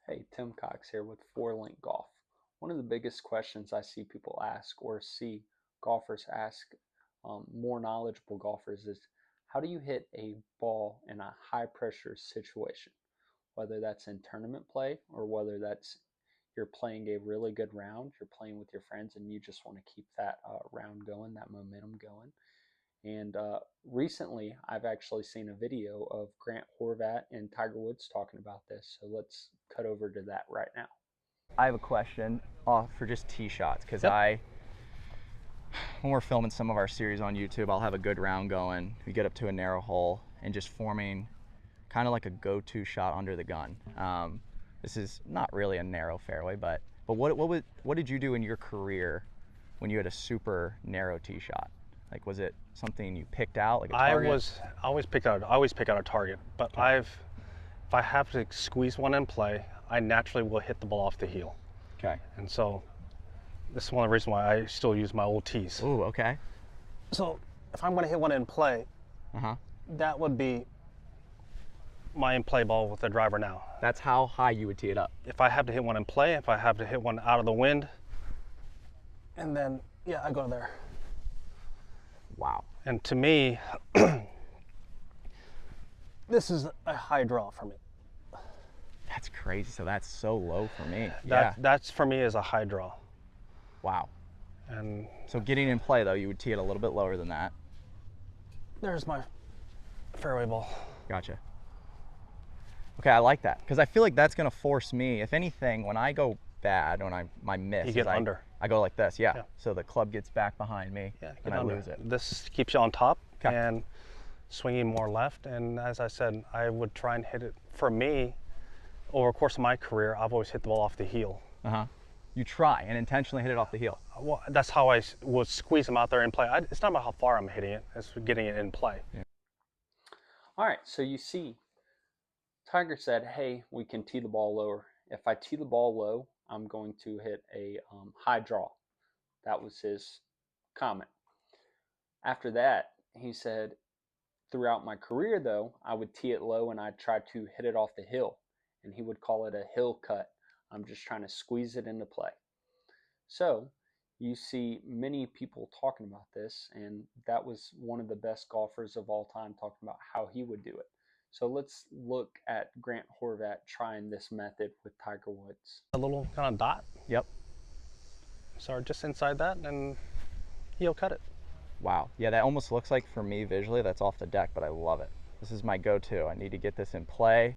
Hey, Tim Cox here with 4Link Golf. One of the biggest questions I see people ask or see golfers ask more knowledgeable golfers is how do you hit a ball in a high pressure situation? Whether that's in tournament play or whether that's you're playing a really good round, you're playing with your friends and you just want to keep that round going, that momentum going. And recently, I've actually seen a video of Grant Horvat and Tiger Woods talking about this. So let's cut over to that right now. I have a question for just tee shots because Yep. when we're filming some of our series on YouTube, I'll have a good round going. We get up to a narrow hole and just forming kind of like a go-to shot under the gun. This is not really a narrow fairway, but what did you do in your career when you had a super narrow tee shot? Like, was it something you picked out, like a target? I always pick out a target, but Okay. if I have to squeeze one in play, I naturally will hit the ball off the heel. Okay. And so this is one of the reasons why I still use my old tees. Ooh, okay. So if I'm going to hit one in play, Uh-huh. that would be my in play ball with the driver now. That's how high you would tee it up. If I have to hit one in play, if I have to hit one out of the wind, and then, yeah, I go there. Wow. And to me, this is a high draw for me. That's crazy. So that's so low for me. That's for me is a high draw. Wow. And So getting in play, though, you would tee it a little bit lower than that. there's my fairway ball. Gotcha. Okay, I like that because I feel like that's going to force me, if anything, when I go bad, my miss, You get is under. I go like this, yeah. Yeah. So the club gets back behind me and I lose it. This keeps you on top 'Kay. and swinging more left. And as I said, I would try and hit it. For me, over the course of my career, I've always hit the ball off the heel. Uh-huh. You try and intentionally hit it off the heel. Well, that's how I would squeeze them out there and play. It's not about how far I'm hitting it; it's getting it in play. Yeah. All right, so you see, Tiger said, hey, we can tee the ball lower. If I tee the ball low, I'm going to hit a high draw. That was his comment. After that, he said, throughout my career, though, I would tee it low and I'd try to hit it off the hill. And he would call it a hill cut. I'm just trying to squeeze it into play. So you see many people talking about this, and that was one of the best golfers of all time talking about how he would do it. So let's look at Grant Horvat trying this method with Tiger Woods. A little kind of dot. Yep. So just inside that, and he'll cut it. Wow. Yeah, that almost looks like, for me visually, that's off the deck, but I love it. This is my go-to. I need to get this in play.